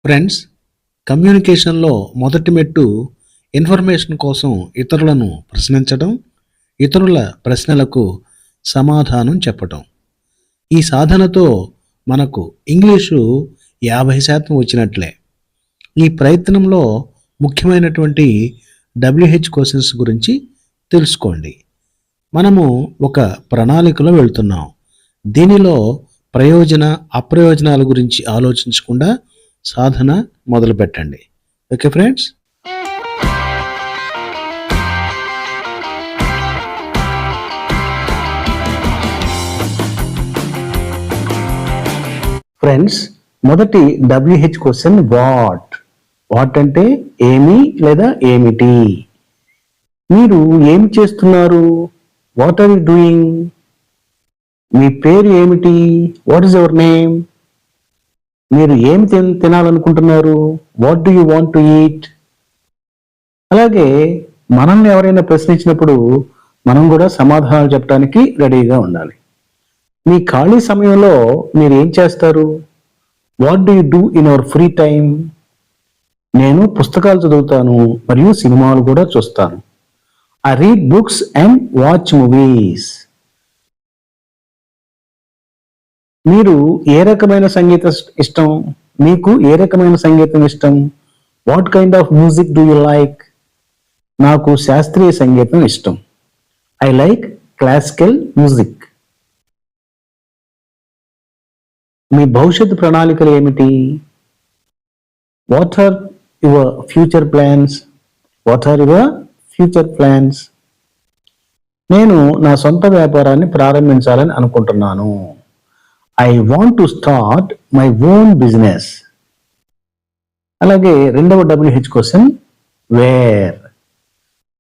Friends, కమ్యూనికేషన్లో మొదటి మెట్టు ఇన్ఫర్మేషన్ కోసం ఇతరులను ప్రశ్నించడం, ఇతరుల ప్రశ్నలకు సమాధానం చెప్పటం. ఈ సాధనతో మనకు ఇంగ్లీషు 50% వచ్చినట్లే. ఈ ప్రయత్నంలో ముఖ్యమైనటువంటి WH క్వశ్చన్స్ గురించి తెలుసుకోండి. మనము ఒక ప్రణాళికలో వెళ్తున్నాం. దీనిలో ప్రయోజన అప్రయోజనాల గురించి ఆలోచించకుండా సాధన మొదలు పెట్టండి. Okay friends. ఫ్రెండ్స్, మొదటి WH క్వశ్చన్ వాట్ అంటే ఏమి లేదా ఏమిటి. మీరు ఏమి చేస్తున్నారు? What are you doing? మీ పేరు ఏమిటి? What is your name? మీరు ఏమి తినాలనుకుంటున్నారు? What do you want to eat? అలాగే మనల్ని ఎవరైనా ప్రశ్నించినప్పుడు మనం కూడా సమాధానాలు చెప్పడానికి రెడీగా ఉండాలి. మీ ఖాళీ సమయంలో మీరు ఏం చేస్తారు? What do you do in our free time? నేను పుస్తకాలు చదువుతాను మరియు సినిమాలు కూడా చూస్తాను. I read books and watch movies. మీరు ఏ రకమైన సంగీతం ఇష్టం? మీకు ఏ రకమైన సంగీతం ఇష్టం? What kind of music do you like? నాకు శాస్త్రీయ సంగీతం ఇష్టం. I like classical music. మీ భవిష్యత్తు ప్రణాళికలు ఏమిటి? What are your future plans? What are your future plans? నేను నా సొంత వ్యాపారాన్ని ప్రారంభించాలని అనుకుంటున్నాను. I want to start my own business. అలాగే రెండవ WH క్వశ్చన్ వేర్.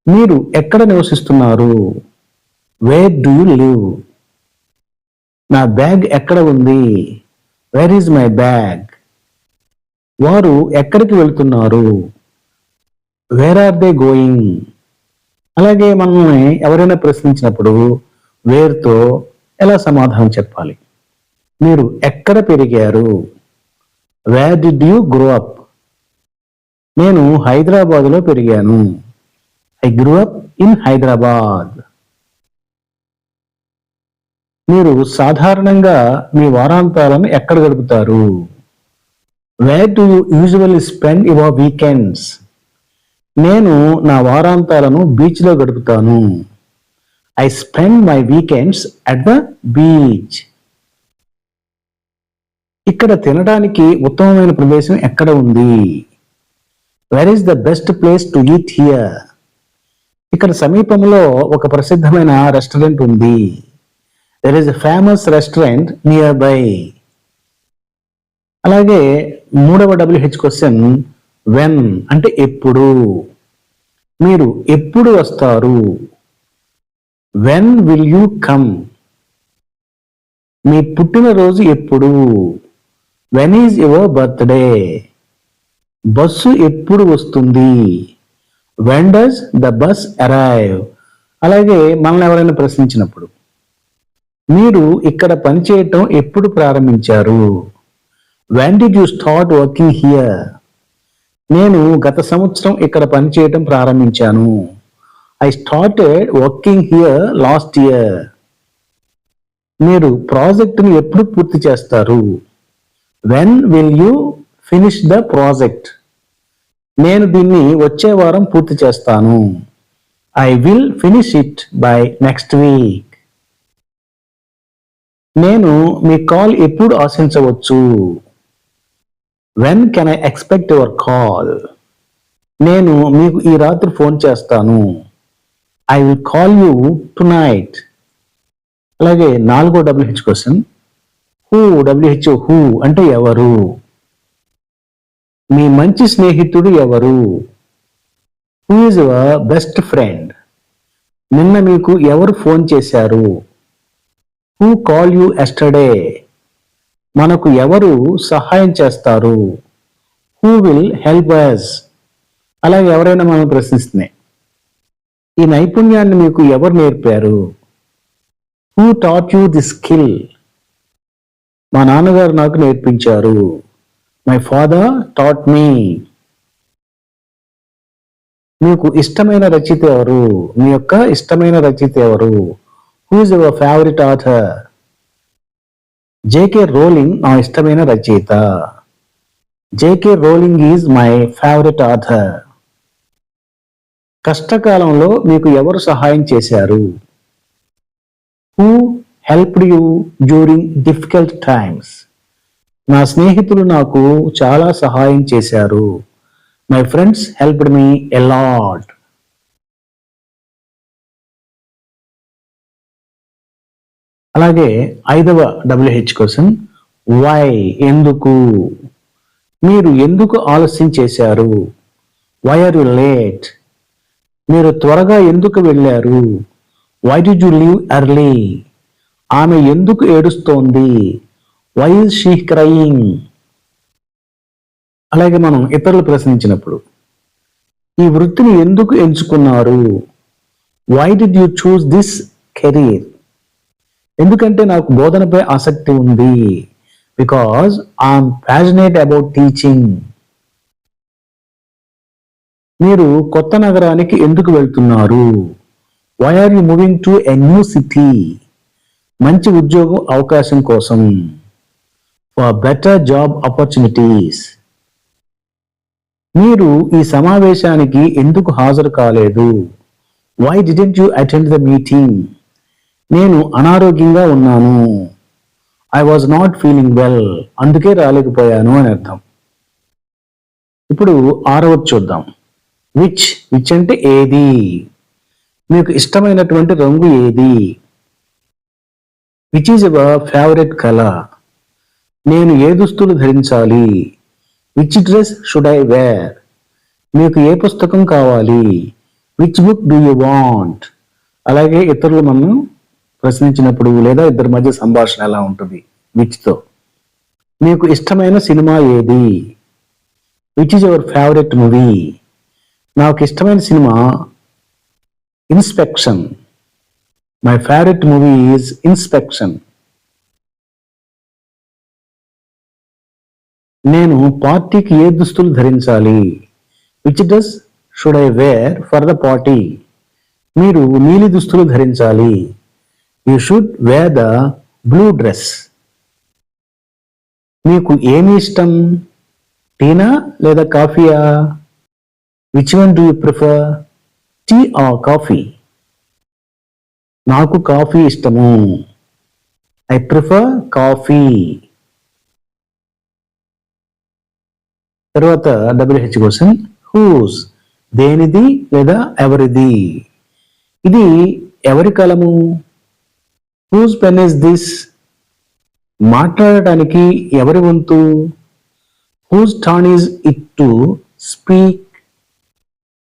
మీరు ఎక్కడ నివసిస్తున్నారు? Where do you live? నా బ్యాగ్ ఎక్కడ ఉంది? Where is my bag? వారు ఎక్కడికి వెళ్తున్నారు? Where are they going? అలాగే మనల్ని ఎవరైనా ప్రశ్నించినప్పుడు వేర్తో ఎలా సమాధానం చెప్పాలి? మీరు ఎక్కడ పెరిగారు? Where did you grow up? నేను హైదరాబాద్లో పెరిగాను. I grew up in Hyderabad. మీరు సాధారణంగా మీ వారాంతాలను ఎక్కడ గడుపుతారు? Wear do you usually spend your weekends? నేను నా వారాంతాలను బీచ్లో గడుపుతాను. I spend my weekends at the beach. ఇక్కడ తినడానికి ఉత్తమమైన ప్రదేశం ఎక్కడ ఉంది? Where is the best place to eat here? ఇక్కడ సమీపంలో ఒక ప్రసిద్ధమైన రెస్టారెంట్ ఉంది. There is a famous restaurant near by. అలాగే మూడవ WH క్వశ్చన్ వెన్ అంటే ఎప్పుడు. మీరు ఎప్పుడు వస్తారు? When will you come? మీ పుట్టినరోజు ఎప్పుడు? When is your birthday? Bus ఎప్పుడు వస్తుంది? When does the bus arrive? అలాగే మనల్ని ఎవరైనా ప్రశ్నించినప్పుడు మీరు ఇక్కడ పనిచేయటం ఎప్పుడు ప్రారంభించారు? When did you start working here? నేను గత సంవత్సరం ఇక్కడ పనిచేయటం ప్రారంభించాను. I started working here last year. మీరు ప్రాజెక్టును ఎప్పుడు పూర్తి చేస్తారు? When will you finish the project? నేను దీన్ని వచ్చే వారం పూర్తి చేస్తాను. I will finish it by next week. నేను మీ కాల్ ఎప్పుడు ఆశించవచ్చు? When can I expect your call? నేను మీకు ఈ రాత్రి ఫోన్ చేస్తాను. I will call you tonight. అలాగే నాలుగో WH క్వశ్చన్ హూ అంటే ఎవరు? మీ మంచి స్నేహితుడు ఎవరు? Who is your best friend? నిన్న మీకు ఎవరు ఫోన్ చేశారు? Who call you yesterday? మనకు ఎవరు సహాయం చేస్తారు? Who will help us? అలాగే ఎవరైనా మనం ప్రశ్నిస్తున్నాయి, ఈ నైపుణ్యాన్ని మీకు ఎవరు నేర్పారు? Who taught you the skill? మా నాన్నగారు నాకు నేర్పించారు. My father taught me. మీకు ఇష్టమైన రచయిత ఎవరు? మీ యొక్క ఇష్టమైన రచయిత ఎవరు? Who is your favourite author? JK Rowling నా ఇష్టమైన రచయిత. JK Rowling is my favourite author. కష్టకాలంలో మీకు ఎవరు సహాయం చేశారు? Who helped you during difficult times? నా స్నేహితులు నాకు చాలా సహాయం చేశారు. My friends helped me a lot. అలాగే 5వ WH క్వశ్చన్, వై, ఎందుకు? మీరు ఎందుకు ఆలస్యం చేశారు? Why are you late? మీరు త్వరగా ఎందుకు వెళ్ళారు? Why did you leave early? ఆమె ఎందుకు ఏడుస్తోంది? Why is she crying? అలాగే మనం ఇతరులు ప్రశ్నించినప్పుడు, ఈ వృత్తిని ఎందుకు ఎంచుకున్నారు? Why did you choose this career? ఎందుకంటే నాకు బోధనపై ఆసక్తి ఉంది. Because I'm passionate about teaching. మీరు కొత్త నగరానికి ఎందుకు వెళ్తున్నారు? Why are you moving to a new city? మంచి ఉద్యోగం అవకాశం కోసం. For better job opportunities. మీరు ఈ సమావేశానికి ఎందుకు హాజరు కాలేదు? Why didn't you attend the meeting? నేను అనారోగ్యంగా ఉన్నాను. I was not feeling well. అందుకే రాలేకపోయాను అని అర్థం. ఇప్పుడు 6వది చూద్దాం. విచ్ అంటే ఏది? మీకు ఇష్టమైనటువంటి రంగు ఏది? Which is your favourite colour? నేను ఏ దుస్తులు ధరించాలి? Which dress should I wear? మీకు ఏ పుస్తకం కావాలి? Which book do you want? అలాగే ఇతరులు మనం ప్రశ్నించినప్పుడు లేదా ఇద్దరి మధ్య సంభాషణ ఎలా ఉంటుంది విచ్తో. మీకు ఇష్టమైన సినిమా ఏది? Which is your favourite movie? నాకు ఇష్టమైన సినిమా inspection. My favourite movie is inspection. నేను పార్టీకి ఏ దుస్తులు ధరించాలి? Which dress should I wear for the party? మీరు నీలి దుస్తులు ధరించాలి. You should wear the blue dress. మీకు ఏమి ఇష్టం? టీనా లేదా కాఫీయా? Which one do you prefer, tea or coffee? నాకు కాఫీ ఇష్టము. I prefer coffee. తర్వాత WH క్వశ్చన్, హూస్, దేనిది లేదా ఎవరిది? ఇది ఎవరి కలము? Whose pen is this? మాట్లాడటానికి ఎవరి వంతు? Whose turn is it to speak?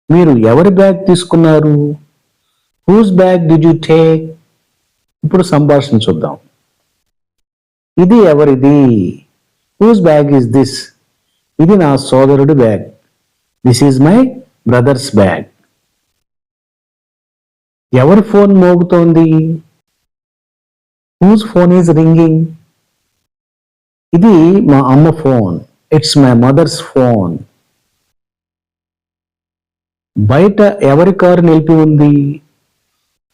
మీరు ఎవరి బ్యాగ్ తీసుకున్నారు? Whose bag did you take? ఇప్పుడు సంభాషణ చూద్దాం. ఇది ఎవరిది? Whose bag is this? ఇది నా సోదరుడి bag. This is my brother's bag. ఎవరి ఫోన్ మోగుతోంది? Whose phone is ringing? ఇది మా అమ్మ phone. It's my mother's phone. బయట ఎవరి కారు నిలిపి ఉంది?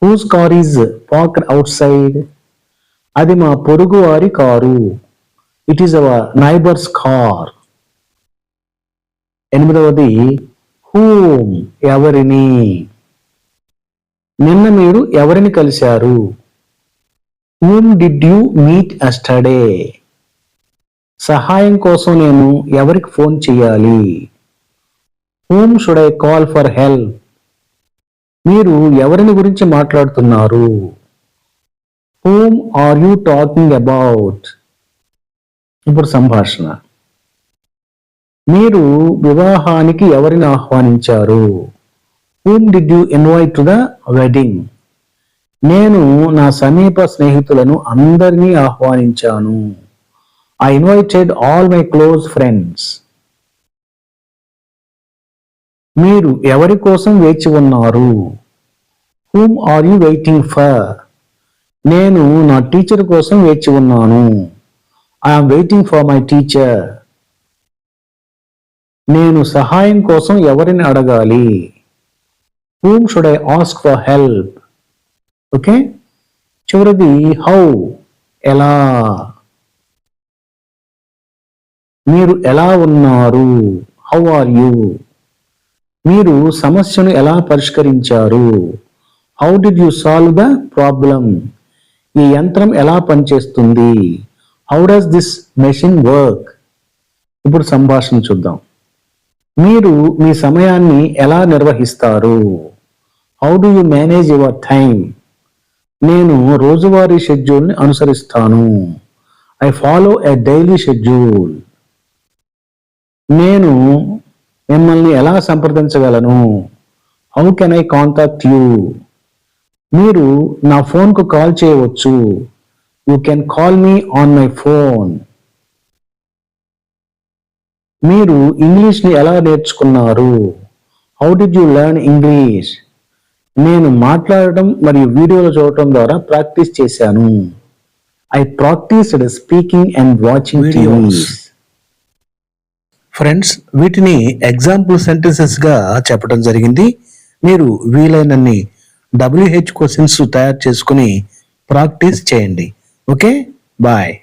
Whose car is parked outside? అది మా పొరుగు వారి car. It is our neighbour's car. 8వది, హూమ్, ఎవరిని? నిన్న మీరు ఎవరిని కలిశారు? Whom did you meet yesterday? సహాయం కోసం నేను ఎవరికి ఫోన్ చేయాలి? Whom should I call for help? మీరు ఎవరిని గురించి మాట్లాడుతున్నారు? Whom are you talking about? ఇప్పుడు సంభాషణ. మీరు వివాహానికి ఎవరిని ఆహ్వానించారు? Whom did you invite to the wedding? నేను నా సమీప స్నేహితులను అందరినీ ఆహ్వానించాను. I invited all my close friends. మీరు ఎవరి కోసం వేచి ఉన్నారు? Whom are you waiting for? నేను నా టీచర్ కోసం వేచి ఉన్నాను. I am waiting for my teacher. నేను సహాయం కోసం ఎవరిని అడగాలి? Whom should I ask for help? Okay, చివరిది హౌ, ఎలా. మీరు ఎలా ఉన్నారు? How are you? మీరు సమస్యను ఎలా పరిష్కరించారు? How did you solve the problem? ఈ యంత్రం ఎలా పనిచేస్తుంది? How does this machine work? ఇప్పుడు సంభాషణ చూద్దాం. మీరు మీ సమయాన్ని ఎలా నిర్వహిస్తారు? How do you manage your time? నేను రోజువారీ షెడ్యూల్ని అనుసరిస్తాను. I follow a daily schedule. నేను మిమ్మల్ని ఎలా సంప్రదించగలను? How can I contact you? మీరు నా ఫోన్కు కాల్ చేయవచ్చు. You can call me on my phone. మీరు ఇంగ్లీష్ని ఎలా నేర్చుకున్నారు? How did you learn English? నేను మాట్లాడటం మరియు వీడియోలు చూడటం ద్వారా ప్రాక్టీస్ చేశాను. I practised speaking and watching videos. Friends, వీటిని ఎగ్జాంపుల్ సెంటెన్సెస్ గా చెప్పడం జరిగింది. మీరు వీలైనన్ని WH క్వశ్చన్స్ తయారు చేసుకుని ప్రాక్టీస్ చేయండి. Okay, bye.